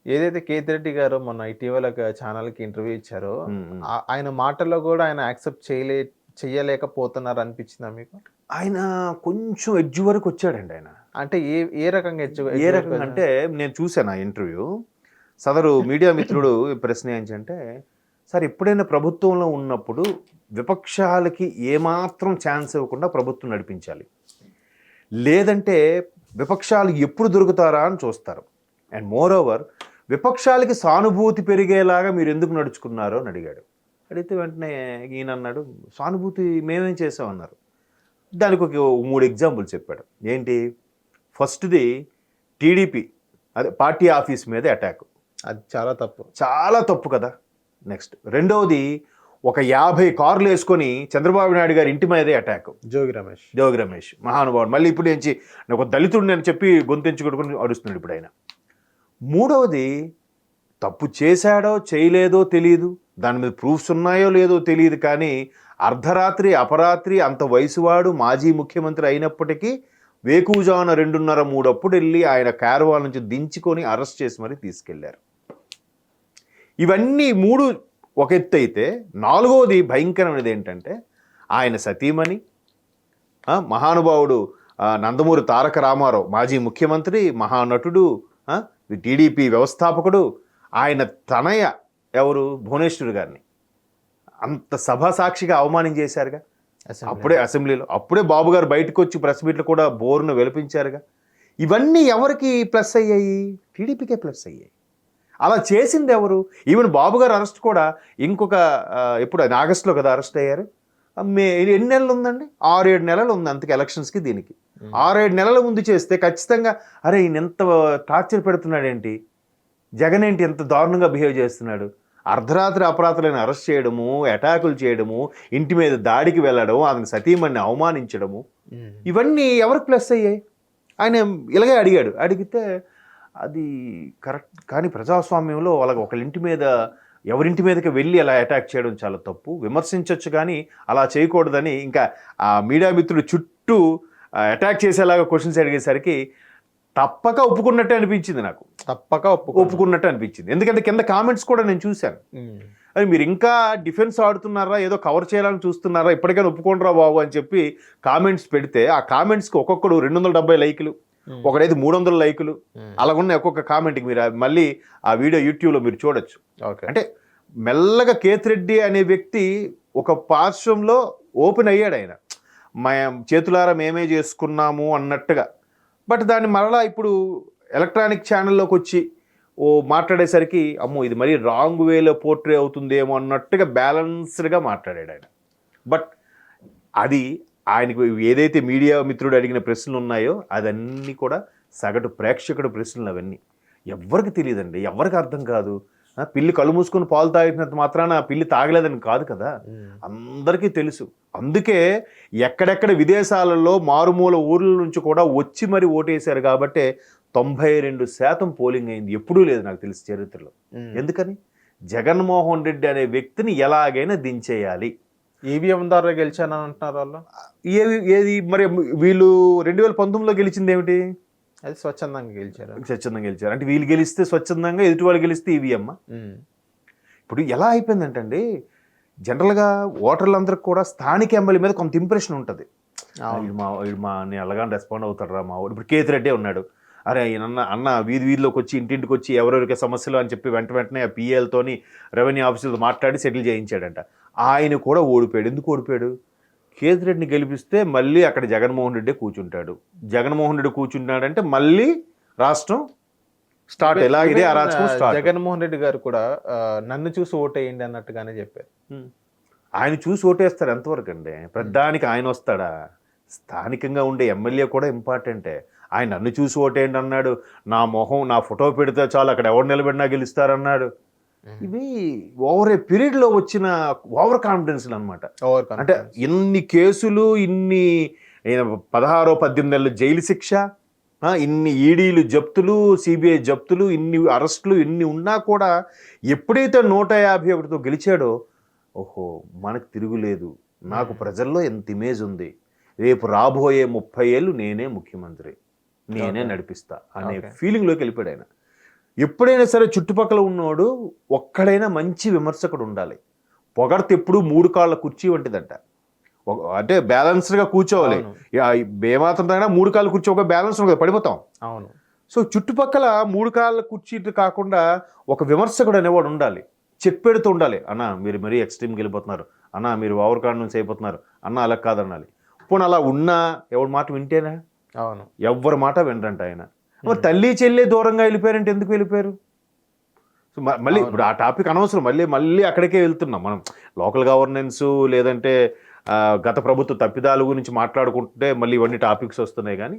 ఏదైతే కేతిరెడ్డి గారు మొన్న ఇటీవల ఛానల్‌కి ఇంటర్వ్యూ ఇచ్చారో, హ్మ్. హ్మ్. ఆయన మాటల్లో గూడా ఆయన యాక్సెప్ట్ చెయ్యలేకపోతున్నారు అనిపించిందా మీకు? ఆయన కొంచెం ఎడ్జ్ వరకొచ్చాడండి ఆయన. అంటే ఏ ఏ రకంగా ఏ ఎడ్జ్ వరకు రకంగా అంటే నేను చూసాను ఆ ఇంటర్వ్యూ. సదరు మీడియా మిత్రుడు ప్రశ్న ఏంటంటే, "సార్ ఎప్పుడైనా ప్రభుత్వంలో ఉన్నప్పుడు విపక్షాలకి ఏమాత్రం ఛాన్స్ ఇవ్వకుండా ప్రభుత్వం నడిపించాలి. లేదంటే విపక్షాలు ఎప్పుడు దొరుకుతారా అని చూస్తారు. అండ్ మోర్ ఓవర్ విపక్షాలకి సానుభూతి పెరిగేలాగా మీరెందుకు నడుచుకున్నారు" అని అడిగాడు. అడిగితే వెంటనే ఈయనన్నాడు, "సానుభూతి మేమేం చేసామన్నారు." దానికి ఒక 3 ఎగ్జాంపుల్స్ చెప్పాడు. ఏంటి? ఫస్ట్‌ది టీడీపీ అదే పార్టీ ఆఫీస్ మీద అటాక్. అది చాలా తప్పు. చాలా తప్పు కదా! నెక్స్ట్ రెండోది ఒక 50 కార్‌లేసుకొని చంద్రబాబు నాయుడు గారి ఇంటి మీదే అటాక్. జోగి రమేష్ మహానుభావుడు. మళ్ళీ ఇప్పుడు నుంచి ఒక దళితుడిని అని చెప్పి గొంతెంచుకొట్టుకొని అరుస్తున్నాడు ఇప్పుడు ఆయన. మూడవది తప్పు చేశాడో చేయలేదో తెలీదు. దాని మీద ప్రూఫ్స్ ఉన్నాయో లేదో తెలీదు కానీ అర్ధరాత్రి అపరాత్రి అంత వయసువాడు మాజీ ముఖ్యమంత్రి అయినప్పటికీ వేకువజామున 2:30, 3 అప్పుడు వెళ్ళి ఆయన క్యారవాన్ నుంచి దించుకొని అరెస్ట్ చేసి మరీ తీసుకెళ్లారు. ఇవన్నీ 3 ఒక ఎత్తు అయితే, నాలుగవది భయంకరమైనది ఏంటంటే ఆయన సతీమణి మహానుభావుడు నందమూరి తారక రామారావు మాజీ ముఖ్యమంత్రి, మహానటుడు, టీడీపీ వ్యవస్థాపకుడు, ఆయన తనయ ఎవరు భువనేశ్వర్ గారిని అంత సభాసాక్షిగా అవమానం చేశారుగా అప్పుడే అసెంబ్లీలో. అప్పుడే బాబు గారు బయటకు వచ్చి ప్రెస్ మీట్లు కూడా బోర్ను వెలిపించారుగా. ఇవన్నీ ఎవరికి ప్లస్ అయ్యాయి? టీడీపీకే ప్లస్ అయ్యాయి. అలా చేసింది ఎవరు? ఈవెన్ బాబు గారు అరెస్ట్ కూడా ఇంకొక ఎప్పుడు ఆగస్టులో కదా అరెస్ట్ అయ్యారు. ఎన్ని నెలలు ఉందండి? 6-7 నెలలు ఉంది అంతకు ఎలక్షన్స్కి దీనికి. 6-7 నెలల ముందు చేస్తే ఖచ్చితంగా అరే ఈయన ఎంత టార్చర్ పెడుతున్నాడేంటి, జగన్ ఏంటి ఎంత దారుణంగా బిహేవ్ చేస్తున్నాడు, అర్ధరాత్రి అపరాత్రులను అరెస్ట్ చేయడము, అటాకులు చేయడము, ఇంటి మీద దాడికి వెళ్ళడం, అతని సతీమణిని అవమానించడము, ఇవన్నీ ఎవరికి ప్లస్ అయ్యాయి? ఆయన ఇలాగే అడిగాడు. అడిగితే అది కరెక్ట్ కానీ ప్రజాస్వామ్యంలో వాళ్ళకి ఒకళ్ళింటి మీద ఎవరింటి మీదకి వెళ్ళి అలా అటాక్ చేయడం చాలా తప్పు, విమర్శించవచ్చు కానీ అలా చేయకూడదని ఇంకా ఆ మీడియా మిత్రుడు చుట్టూ అటాక్ చేసేలాగా క్వశ్చన్స్ అడిగేసరికి తప్పక ఒప్పుకున్నట్టే అనిపించింది నాకు. తప్పక ఒప్పుకున్నట్టు అనిపించింది. ఎందుకంటే కింద కామెంట్స్ కూడా నేను చూశాను. అది మీరు ఇంకా డిఫెన్స్ ఆడుతున్నారా, ఏదో కవర్ చేయాలని చూస్తున్నారా, ఇప్పటికైనా ఒప్పుకోండిరా బాబు అని చెప్పి కామెంట్స్ పెడితే ఆ కామెంట్స్కి ఒక్కొక్కడు 270 లైకులు, ఒకడైతే 300 లైకులు, అలాగున్న ఒక్కొక్క కామెంట్కి మీరు మళ్ళీ ఆ వీడియో యూట్యూబ్లో మీరు చూడొచ్చు. అంటే మెల్లగా కేతిరెడ్డి అనే వ్యక్తి ఒక పార్శ్వంలో ఓపెన్ అయ్యాడు. ఆయన చేతులారా మేమే చేసుకున్నాము అన్నట్టుగా. బట్ దాన్ని మరలా ఇప్పుడు ఎలక్ట్రానిక్ ఛానల్లోకి వచ్చి మాట్లాడేసరికి అమ్మో ఇది మరీ రాంగ్ వేలో పోర్ట్రే అవుతుందేమో అన్నట్టుగా బ్యాలెన్స్డ్గా మాట్లాడాడు ఆయన. బట్ అది ఆయనకు ఏదైతే మీడియా మిత్రుడు అడిగిన ప్రశ్నలు ఉన్నాయో అదన్నీ కూడా సగటు ప్రేక్షకుడు ప్రశ్నలు. అవన్నీ ఎవరికి తెలియదండి, ఎవరికి అర్థం కాదు. పిల్లి కళ్ళు మూసుకొని పాలు తాగినంత మాత్రాన పిల్లి తాగలేదని కాదు కదా, అందరికీ తెలుసు. అందుకే ఎక్కడెక్కడ విదేశాలలో మారుమూల ఊర్ల నుంచి కూడా వచ్చి మరి ఓటేశారు కాబట్టి 92% పోలింగ్ అయింది. ఎప్పుడూ లేదు నాకు తెలిసి చరిత్రలో. ఎందుకని? జగన్మోహన్ రెడ్డి అనే వ్యక్తిని ఎలాగైనా దించేయాలి. ఈవీఎం ద్వారా గెలిచానని అంటున్నారు వాళ్ళు. ఏది మరి వీళ్ళు 2019లో గెలిచింది ఏమిటి? అది స్వచ్ఛందంగా గెలిచారు. అంటే వీళ్ళు గెలిస్తే స్వచ్ఛందంగా, ఎదుటి వాళ్ళు గెలిస్తే ఈవీఎం. ఇప్పుడు ఎలా అయిపోయిందంటండి, జనరల్గా ఓటర్లందరికీ కూడా స్థానిక ఎమ్మెల్యే మీద కొంత ఇంప్రెషన్ ఉంటుంది. నేను ఎలాగా రెస్పాండ్ అవుతాడు రా మా వాడు. ఇప్పుడు కేతిరెడ్డి ఉన్నాడు, అరే అన్న వీధిలోకి వచ్చి ఇంటింటికి వచ్చి ఎవరెవరికి సమస్యలు అని చెప్పి వెంటనే ఆ పిఏలతోని రెవెన్యూ ఆఫీసులతో మాట్లాడి సెటిల్ చేయించాడంట. ఆయన కూడా ఓడిపోయాడు. ఎందుకు ఓడిపోయాడు? కేతిరెడ్డిని గెలిపిస్తే మళ్ళీ అక్కడ జగన్మోహన్ రెడ్డి కూర్చుంటాడు. జగన్మోహన్ రెడ్డి కూర్చుంటాడంటే మళ్ళీ రాష్ట్రం స్టార్ట్. ఎలా ఇదే అరాచకం స్టార్ట్. జగన్మోహన్ రెడ్డి గారు కూడా నన్ను చూసి ఓటేయండి అన్నట్టుగానే చెప్పారు. ఆయన చూసి ఓటేస్తారు ఎంతవరకు అండి? ప్రధానికి ఆయన వస్తాడా? స్థానికంగా ఉండే ఎమ్మెల్యే కూడా ఇంపార్టెంటే. ఆయన నన్ను చూసి ఓటేయండి అన్నాడు, నా మొహం నా ఫోటో పెడితే చాలు అక్కడ ఎవరు నిలబడినా గెలుస్తారన్నాడు. ఇవి ఓవర్ ఏ పీరియడ్లో వచ్చిన ఓవర్ కాన్ఫిడెన్స్లు అనమాట. అంటే ఇన్ని కేసులు, ఇన్ని 16-18 నెలలు జైలు శిక్ష, ఇన్ని ఈడీలు జప్తులు, సిబిఐ జప్తులు, ఇన్ని అరెస్టులు, ఇన్ని ఉన్నా కూడా ఎప్పుడైతే 151తో గెలిచాడో, ఓహో మనకు తిరుగులేదు, నాకు ప్రజల్లో ఎంత ఇమేజ్ ఉంది, రేపు రాబోయే 30 ఏళ్ళు నేనే ముఖ్యమంత్రి, నేనే నడిపిస్తా అనే ఫీలింగ్లోకి వెళ్ళిపోయాడు ఆయన. ఎప్పుడైనా సరే చుట్టుపక్కల ఉన్నవాడు ఒక్కడైనా మంచి విమర్శకుడు ఉండాలి. పొగడ్త ఎప్పుడు 3 కాళ్ళ కుర్చీ వంటిదంట. అంటే బ్యాలెన్స్డ్గా కూర్చోవాలి. ఏమాత్రం తగినా 3 కాళ్ళ కుర్చీ ఒక బ్యాలెన్స్ ఉండదు, పడిపోతాం. అవును. సో చుట్టుపక్కల 3 కాళ్ళ కుర్చీ కాకుండా ఒక విమర్శకుడు అనేవాడు ఉండాలి. చెప్పేడుతూ ఉండాలి, అన్న మీరు మరీ ఎక్స్ట్రీమ్కి వెళ్ళిపోతున్నారు, అన్న మీరు ఓవర్ కాన్ఫిడెన్స్ అయిపోతున్నారు, అన్న అలా కాదనాలి. పోనీ అలా ఉన్నా ఎవరి మాట వింటేనా? అవును. ఎవరి మాట వినరంట ఆయన. మరి తల్లి చెల్లె దూరంగా వెళ్ళిపోయారంటే ఎందుకు వెళ్ళిపోయారు? సో మళ్ళీ ఇప్పుడు ఆ టాపిక్ అనవసరం, మళ్ళీ అక్కడికే వెళ్తున్నాం మనం. లోకల్ గవర్నెన్స్ లేదంటే గత ప్రభుత్వ తప్పిదాల గురించి మాట్లాడుకుంటే మళ్ళీ ఇవన్నీ టాపిక్స్ వస్తున్నాయి. కానీ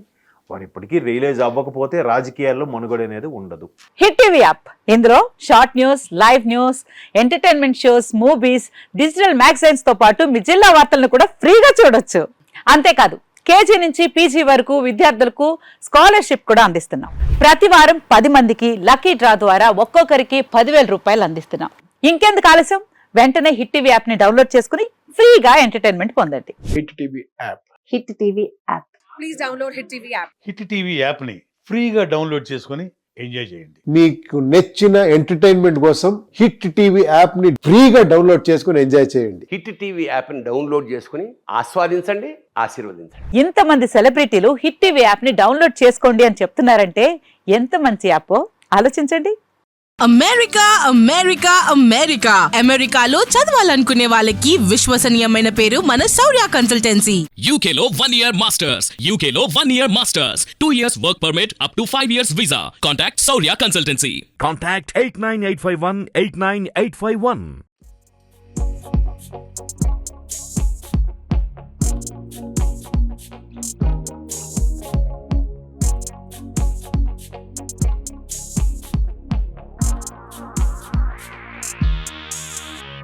వారు ఇప్పటికీ రియలైజ్ అవ్వకపోతే రాజకీయాల్లో మనుగడ అనేది ఉండదు. హిట్ టీవీ యాప్, ఇందులో short news, live news, entertainment shows, movies, digital magazines తో పాటు మీ జిల్లా వార్తలను కూడా ఫ్రీగా చూడొచ్చు. అంతేకాదు కేజీ నుంచి పీజీ వరకు విద్యార్థులకు స్కాలర్షిప్ కూడా అందిస్తున్నాం. ప్రతి వారం 10 మందికి లక్కీ డ్రా ద్వారా ఒక్కొక్కరికి 10,000 రూపాయలు అందిస్తున్నాం. ఇంకెందుకు ఆలస్యం, వెంటనే హిట్ టీవీ యాప్ ని డౌన్లోడ్ చేసుకుని ఫ్రీగా ఎంటర్టైన్మెంట్ పొందండి. Hit TV app. Hit TV app. Please download Hit TV app. Hit TV యాప్ని ఫ్రీగా డౌన్లోడ్ చేసుకొని ఎంజాయ్ చేయండి. మీకు నచ్చిన ఎంటర్టైన్మెంట్ కోసం హిట్ టీవీ యాప్ ని ఫ్రీగా డౌన్లోడ్ చేసుకుని ఎంజాయ్ చేయండి. హిట్ టీవీ యాప్ని డౌన్లోడ్ చేసుకుని ఆస్వాదించండి, ఆశీర్వదించండి. ఇంతమంది సెలబ్రిటీలు హిట్ టీవీ యాప్ ని డౌన్లోడ్ చేసుకోండి అని చెప్తున్నారంటే ఎంత మంచి యాప్ ఆలోచించండి. అమెరికా అమెరికా అమెరికా అమెరికాలో చదవాలనుకునే వాళ్ళకి విశ్వసనీయమైన పేరు మన శౌర్య కన్సల్టెన్సీ. UK లో 1 year masters. UK లో 1 year masters. 2 years work permit up to 5 years visa. Contact Saurya Consultancy. Contact 89851 89851.